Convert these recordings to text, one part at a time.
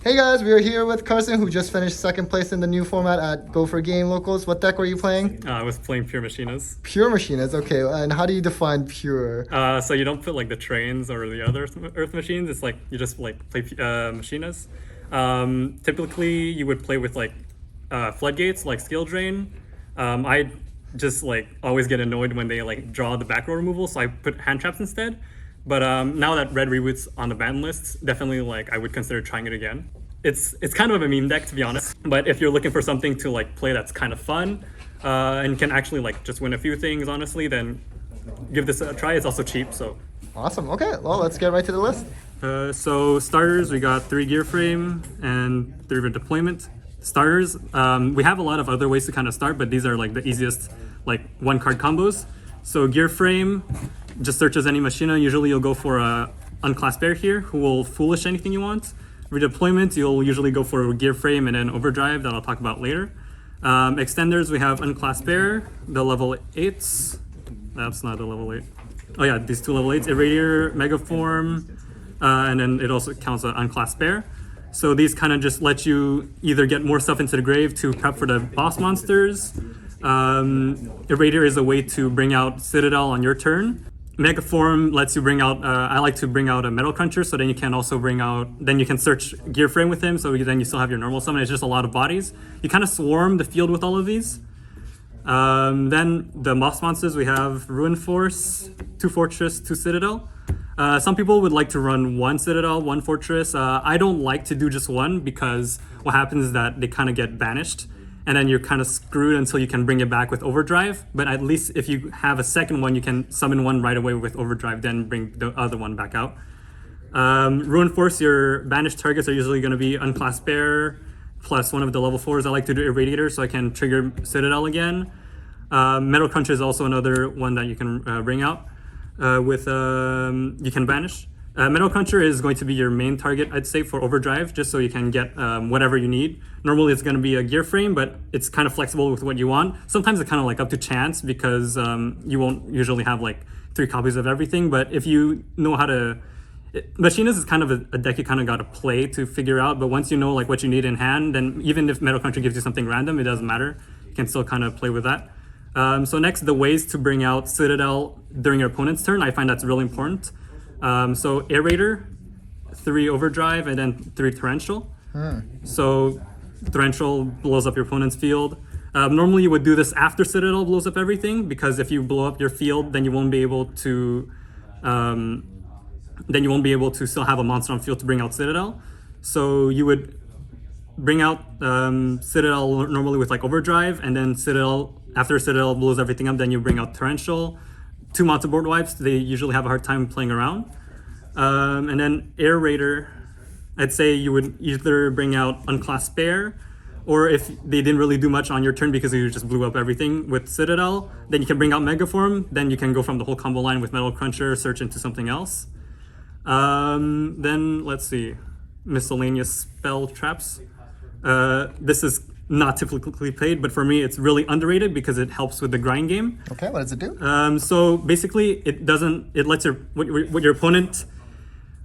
Hey guys, we are here with Carson, who just finished second place in the new format at Go For Game Locals. What deck were you playing? I was playing pure Machinas. Pure Machinas, okay. And how do you define pure? So you don't put like the trains or the other Earth machines. It's like you just like play Machinas. Typically, you would play with like floodgates, like skill drain. I just like always get annoyed when they like draw the back row removal, so I put hand traps instead. But now that red reboots on the ban list, definitely like I would consider trying it again. It's kind of a meme deck, to be honest. But if you're looking for something to like play that's kind of fun and can actually like just win a few things, honestly, then give this a try. It's also cheap, so. Awesome. Okay, well, let's get right to the list. So starters, we got 3 gear frame and 3 deployment. Starters, we have a lot of other ways to kind of start, but these are like the easiest like 1-card combos. So gear frame, just search as any Machina. Usually you'll go for a unclassed bear here who will foolish anything you want. Redeployment, you'll usually go for gear frame and then overdrive that I'll talk about later. Extenders, we have unclassed bear, the level 8s. That's not the level 8. Oh yeah, these 2 level 8s, Irradiator, Megaform, and then it also counts as unclassed bear. So these kind of just let you either get more stuff into the grave to prep for the boss monsters. Irradiator is a way to bring out Citadel on your turn. Megaform lets you bring out, I like to bring out a Metal Cruncher, so then you can also bring out, then you can search Gear Frame with him, so then you still have your normal summon. It's just a lot of bodies. You kind of swarm the field with all of these. Then the boss monsters, we have Ruin Force, 2 Fortress, 2 Citadel. Some people would like to run 1 Citadel, 1 Fortress. I don't like to do just one because what happens is that they kind of get banished. And then you're kind of screwed until you can bring it back with overdrive. But at least if you have a second one, you can summon one right away with overdrive, then bring the other one back out. Ruin Force, your banished targets are usually going to be unclassed bear plus one of the level 4s. I like to do Irradiator so I can trigger Citadel again. Metal Cruncher is also another one that you can bring out you can banish. Metal Cruncher is going to be your main target, I'd say, for overdrive, just so you can get whatever you need. Normally it's going to be a gear frame, but it's kind of flexible with what you want. Sometimes it's kind of like up to chance because you won't usually have like 3 copies of everything. But if you know how to, Machinas is kind of a deck you kind of got to play to figure out. But once you know like what you need in hand, then even if Metal Cruncher gives you something random, it doesn't matter. You can still kind of play with that. So next, the ways to bring out Citadel during your opponent's turn. I find that's really important. So Aerator, 3 overdrive, and then 3 torrential. So torrential blows up your opponent's field. Normally you would do this after Citadel blows up everything, because if you blow up your field, then you won't be able to still have a monster on field to bring out Citadel. So you would bring out Citadel normally with like overdrive, and then Citadel, after Citadel blows everything up, then you bring out torrential. 2 monster board wipes, they usually have a hard time playing around. And then Air Raider, I'd say you would either bring out Unclassed Bear, or if they didn't really do much on your turn because you just blew up everything with Citadel, then you can bring out Megaform, then you can go from the whole combo line with Metal Cruncher, search into something else. Then, let's see, Miscellaneous Spell Traps. This is not typically played, but for me it's really underrated because it helps with the grind game. Okay, what does it do? So basically it lets your opponent,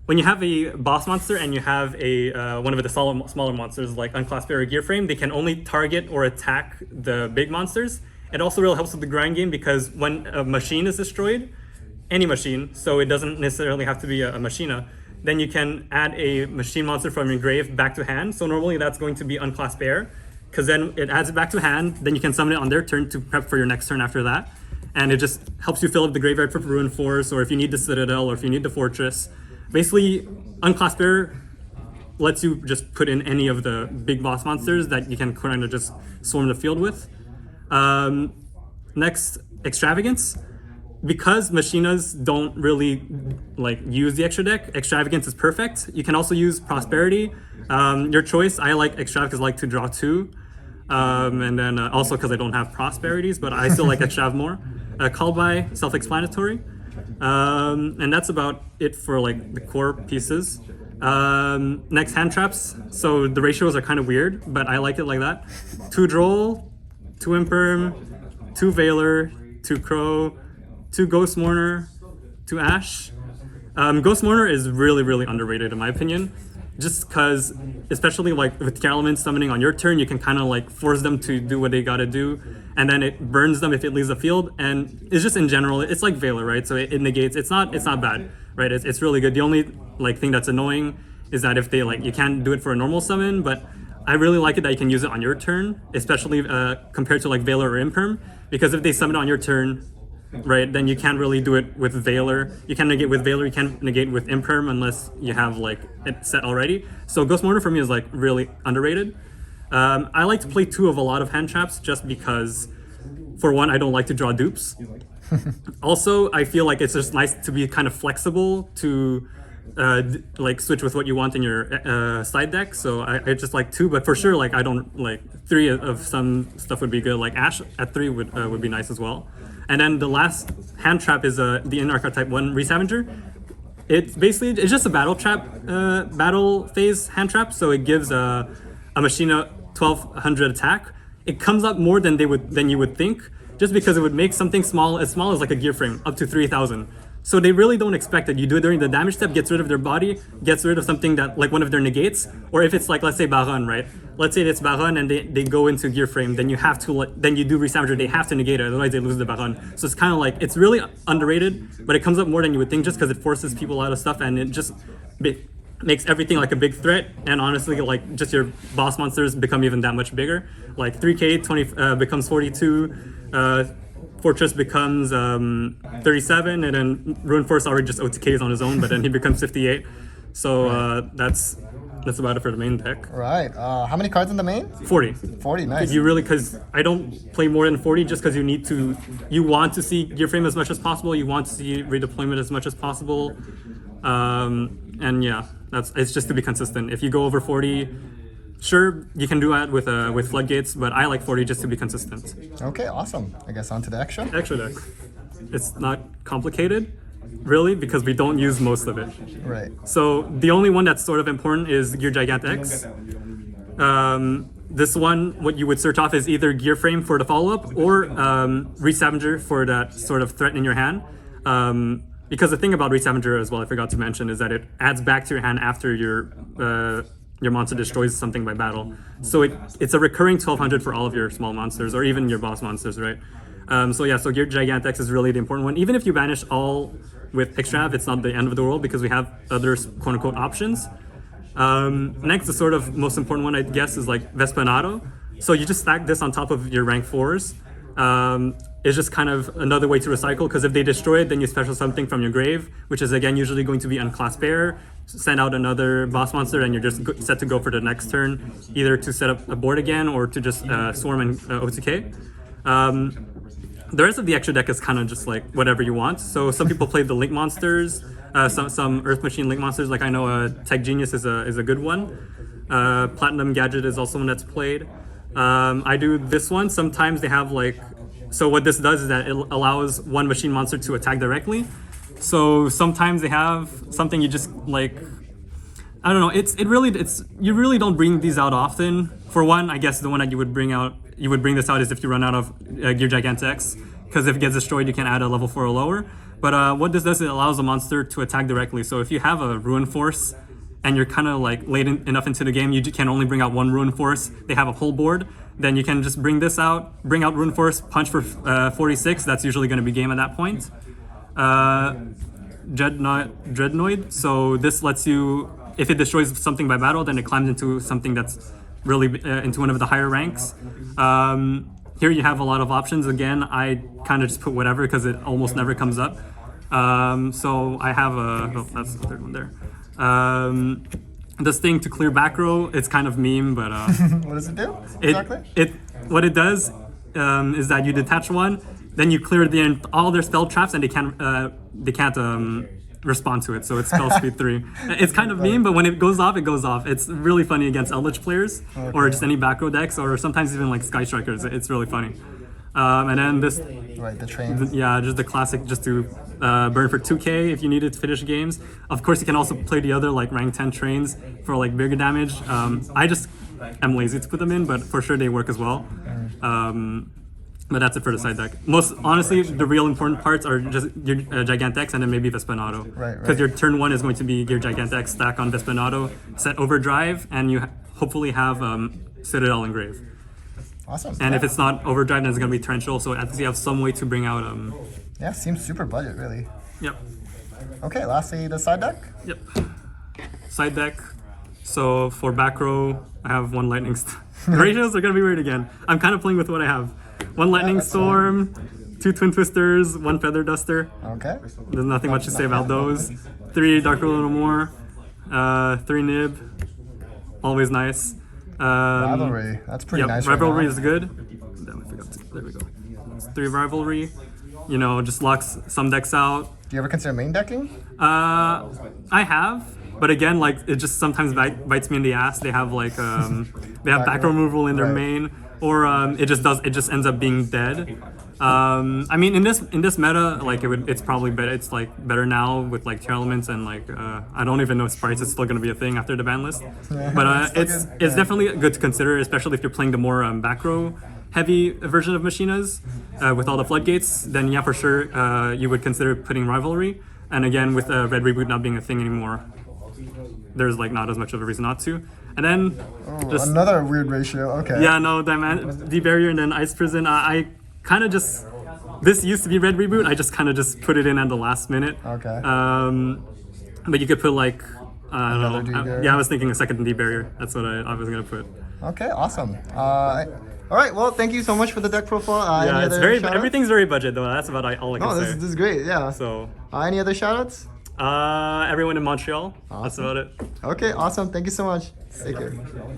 when you have a boss monster and you have a one of the smaller monsters like Unclassed Bear or Gear Frame, they can only target or attack the big monsters. It also really helps with the grind game because when a machine is destroyed, any machine, so it doesn't necessarily have to be a Machina, then you can add a machine monster from your grave back to hand. So normally that's going to be Unclassed Bear, because then it adds it back to hand, then you can summon it on their turn to prep for your next turn after that. And it just helps you fill up the graveyard for Ruin Force, or if you need the Citadel, or if you need the Fortress. Basically, Unclassed Bear lets you just put in any of the big boss monsters that you can kind of just swarm the field with. Next, Extravagance. Because Machinas don't really like use the extra deck, Extravagance is perfect. You can also use Prosperity. Your choice. I like Extrav because I like to draw 2. And then also because I don't have Prosperities, but I still like Extrav more. Call by, self-explanatory. And that's about it for like the core pieces. Next, Hand Traps. So the ratios are kind of weird, but I like it like that. 2 Droll, 2 Imperm, 2 Veiler, 2 Crow, 2 Ghost Mourner, 2 Ash. Ghost Mourner is really, really underrated in my opinion. just because, especially like with elements summoning on your turn, you can kind of like force them to do what they gotta do, and then it burns them if it leaves the field. And it's just in general, it's like Valor, right? So it negates. It's not bad, right? It's really good. The only like thing that's annoying is that if they like, you can't do it for a normal summon, but I really like it that you can use it on your turn, especially compared to like Valor or Imperm, because if they summon it on your turn, right, then you can't really do it with Valor. You can negate with Valor, you can't negate with Imperm unless you have like it set already. So Ghost Mortar for me is like really underrated. I like to play 2 of a lot of hand traps just because, for one, I don't like to draw dupes. Also, I feel like it's just nice to be kind of flexible to like switch with what you want in your side deck. So I just like 2, but for sure, like I don't like 3 of some stuff would be good. Like Ash at 3 would be nice as well. And then the last hand trap is the in archetype 1 Resavager. It's just a battle trap, battle phase hand trap. So it gives a Machina 1200 attack. It comes up more than you would think, just because it would make something small as like a gear frame up to 3000. So they really don't expect it. You do it during the damage step, gets rid of their body, gets rid of something that like one of their negates, or if it's like, let's say Baron, right? Let's say it's Baron and they go into gear frame, then you have to then you do Resavager, they have to negate it, otherwise they lose the Baron. So it's kind of like, it's really underrated, but it comes up more than you would think just because it forces people out of stuff, and it just makes everything like a big threat. And honestly, like just your boss monsters become even that much bigger. Like 3k 20 becomes 42. Fortress becomes 37, and then Ruin Force already just OTKs on his own, but then he becomes 58. So that's about it for the main deck. Right. How many cards in the main? 40. 40, nice. Because I don't play more than 40 just because you want to see gear frame as much as possible, you want to see redeployment as much as possible. And yeah, it's just to be consistent. If you go over 40, sure, you can do that with floodgates, but I like 40 just to be consistent. Okay, awesome. I guess on to the extra. Extra deck. It's not complicated, really, because we don't use most of it. Right. So the only one that's sort of important is Gear Gigant X. This one, what you would search off is either Gear Frame for the follow-up or Resavager for that sort of threat in your hand. Because the thing about Resavager as well, I forgot to mention, is that it adds back to your hand after your monster destroys something by battle. So it's a recurring 1200 for all of your small monsters, or even your boss monsters, right? So Gear Gigantex is really the important one. Even if you banish all with Extrav, it's not the end of the world because we have other quote-unquote options. Next, the sort of most important one, I guess, is like Vespanado. So you just stack this on top of your rank 4s. It's just kind of another way to recycle, because if they destroy it, then you special something from your grave, which is again usually going to be unclass bear, send out another boss monster, and you're just set to go for the next turn, either to set up a board again or to just swarm and OTK. The rest of the extra deck is kind of just like whatever you want. So some people play the Link monsters, some Earth Machine Link monsters, like I know Tech Genius is a good one. Platinum Gadget is also one that's played. I do this one. Sometimes they have like, so what this does is that it allows one machine monster to attack directly. So sometimes they have something you just like, I don't know, you really don't bring these out often. For one, I guess the one that you would bring this out is if you run out of Gear Gigantex, because if it gets destroyed, you can add a level 4 or lower. But what this does, it allows a monster to attack directly. So if you have a Ruin Force and you're kind of like late enough into the game, you can only bring out one Ruin Force, they have a whole board, then you can just bring out Ruin Force, punch for 46, that's usually going to be game at that point. Dreadnoid, so this lets you, if it destroys something by battle, then it climbs into something that's really into one of the higher ranks. Here you have a lot of options. Again, I kind of just put whatever because it almost never comes up. So I have that's the third one there. This thing to clear back row, it's kind of meme, but what does it do exactly? What it does is that you detach one, then you clear all their spell traps, and they can't respond to it. So it's spell speed 3. It's kind of meme, but when it goes off, it goes off. It's really funny against Eldritch players, or just any back row decks, or sometimes even like Sky Strikers. It's really funny. And then this, right, the trains. Yeah, just the classic, just to burn for 2k if you need it to finish games. Of course, you can also play the other like rank 10 trains for like bigger damage. I just am lazy to put them in, but for sure they work as well. But that's it for the side deck. Most honestly, the real important parts are just your Gigantex and then maybe Vespanato. Right. Because your turn 1 is going to be your Gigantex stack on Vespanato, set Overdrive, and you hopefully have Citadel Engrave. Awesome. And if it's not Overdrive, then it's going to be Torrential, so at least you have some way to bring out... Yeah, seems super budget, really. Yep. Okay, lastly, the side deck? Yep. Side deck. So for back row, I have 1 Lightning Storm. The ratios are going to be weird again. I'm kind of playing with what I have. 1 Lightning Storm, 2 Twin Twisters, 1 Feather Duster. Okay. There's nothing much to say about those. 3 Dark Ruler No More, 3 Nib. Always nice. Rivalry. That's pretty nice. Rivalry right is good. Damn, I forgot to, there we go. 3 Rivalry. You know, just locks some decks out. Do you ever consider main decking? I have, but again, like it just sometimes bites me in the ass. They have like they have back removal in their main, or it just ends up being dead. I mean, in this meta, like it's probably better. It's like better now with like 2 elements and like I don't even know if sprites is still gonna be a thing after the ban list. But it's definitely good to consider, especially if you're playing the more back row heavy version of Machinas with all the floodgates. Then yeah, for sure you would consider putting Rivalry. And again, with Red Reboot not being a thing anymore, there's like not as much of a reason not to. And then just another weird ratio. Okay. Yeah, no, D-Barrier and then Ice Prison. I kind of just, this used to be Red Reboot. I just kind of just put it in at the last minute. Okay. But you could put like, I don't know. D-Barrier? Yeah, I was thinking a second D-Barrier. That's what I was gonna put. Okay, awesome. All right, well, thank you so much for the deck profile. Yeah, it's everything's very budget though. That's about all I can say. This is great. Yeah. So. Any other shoutouts? Everyone in Montreal. Awesome. That's about it. Okay, awesome. Thank you so much. Take care.